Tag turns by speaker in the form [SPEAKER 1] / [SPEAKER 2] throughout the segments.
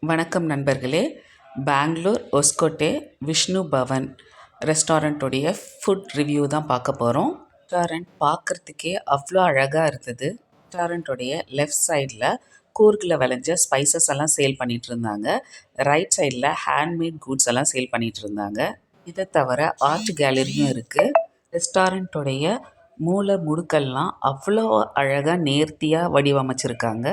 [SPEAKER 1] வணக்கம் நண்பர்களே. Bangalore ஒஸ்கோட்டே Vishnu Pawan ரெஸ்டாரண்ட்டுடைய food review தான் பார்க்க போகிறோம். ரெஸ்டாரண்ட் பார்க்குறதுக்கே அவ்வளோ அழகாக இருந்தது. ரெஸ்டாரண்ட்டுடைய லெஃப்ட் சைடில் கூர்கில் விளைஞ்ச ஸ்பைசஸ் எல்லாம் சேல் பண்ணிகிட்டு இருந்தாங்க. ரைட் சைடில் ஹேண்ட்மேட் குட்ஸ் எல்லாம் சேல் பண்ணிகிட்டு இருந்தாங்க. இதை தவிர ஆர்ட் கேலரியும் இருக்குது. ரெஸ்டாரண்ட்டுடைய மூல முடுக்கெல்லாம் அவ்வளோ அழகாக நேர்த்தியாக வடிவமைச்சிருக்காங்க.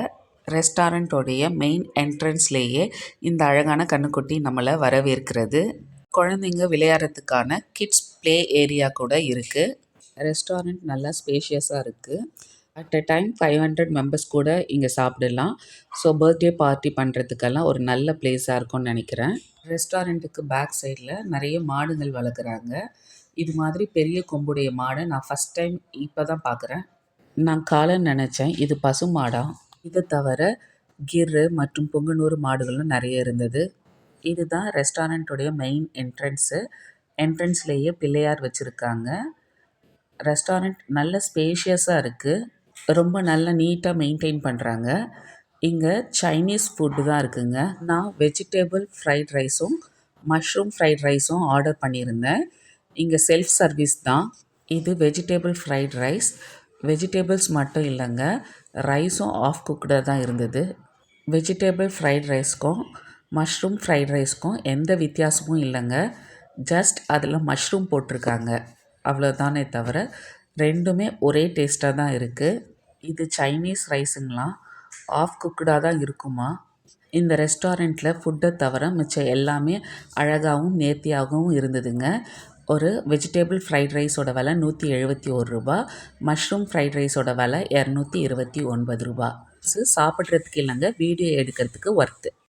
[SPEAKER 1] ரெஸ்டாரண்ட்டோடைய மெயின் என்ட்ரன்ஸ்லேயே இந்த அழகான கன்றுக்குட்டி நம்மளை வரவேற்கிறது. குழந்தைங்க விளையாடுறதுக்கான கிட்ஸ் ப்ளே ஏரியா கூட இருக்குது. ரெஸ்டாரண்ட் நல்லா ஸ்பேஷியஸாக இருக்குது. அட் அ டைம் 500 மெம்பர்ஸ் கூட இங்கே சாப்பிடலாம். ஸோ பர்த்டே பார்ட்டி பண்ணுறதுக்கெல்லாம் ஒரு நல்ல பிளேஸாக இருக்கும்னு நினைக்கிறேன். ரெஸ்டாரண்ட்டுக்கு பேக் சைடில் நிறைய மாடுகள் வளர்க்குறாங்க. இது மாதிரி பெரிய கொம்புடைய மாடை நான் ஃபஸ்ட் டைம் இப்போ தான் பார்க்குறேன். நான் காலைன்னு நினச்சேன், இது பசு மாடா. இதை தவிர கிர் மற்றும் பொங்கனூர் மாடுகளும் நிறைய இருந்தது. இதுதான் ரெஸ்டாரண்ட்டுடைய மெயின் என்ட்ரன்ஸ்லேயே பிள்ளையார் வச்சுருக்காங்க. ரெஸ்டாரண்ட் நல்ல ஸ்பேஷியஸாக இருக்குது. ரொம்ப நல்லா நீட்டாக மெயின்டைன் பண்ணுறாங்க. இங்கே சைனீஸ் ஃபுட்டு தான் இருக்குங்க. நான் வெஜிடேபிள் ஃப்ரைட் ரைஸும் மஷ்ரூம் ஃப்ரைட் ரைஸும் ஆர்டர் பண்ணியிருந்தேன். இங்கே செல்ஃப் சர்வீஸ் தான். இது வெஜிடேபிள் ஃப்ரைட் ரைஸ். வெஜிடேபிள்ஸ் மட்டும் இல்லைங்க, ரைஸும் ஆஃப் குக்டாக தான் இருந்தது. வெஜிடேபிள் ஃப்ரைட் ரைஸ்க்கும் மஷ்ரூம் ஃப்ரைட் ரைஸ்க்கும் எந்த வித்தியாசமும் இல்லைங்க. ஜஸ்ட் அதில் மஷ்ரூம் போட்டிருக்காங்க, அவ்வளோதானே தவிர ரெண்டுமே ஒரே டேஸ்ட்டாக தான் இருக்குது. இது சைனீஸ் ரைஸுங்களாம் ஆஃப் குக்டாக தான் இருக்குமா. இந்த ரெஸ்டாரண்ட்டில் ஃபுட்டை தவிர மிச்சம் எல்லாமே அழகாகவும் நேர்த்தியாகவும் இருந்ததுங்க. ஒரு வெஜிடேபிள் ஃப்ரைட் ரைஸோட விலை 171 ரூபா, மஷ்ரூம் ஃப்ரைட் ரைஸோட விலை 229 ரூபா. சாப்பிட்றதுக்கு இல்லைங்க, வீடியோ எடுக்கிறதுக்கு ஒர்த்து.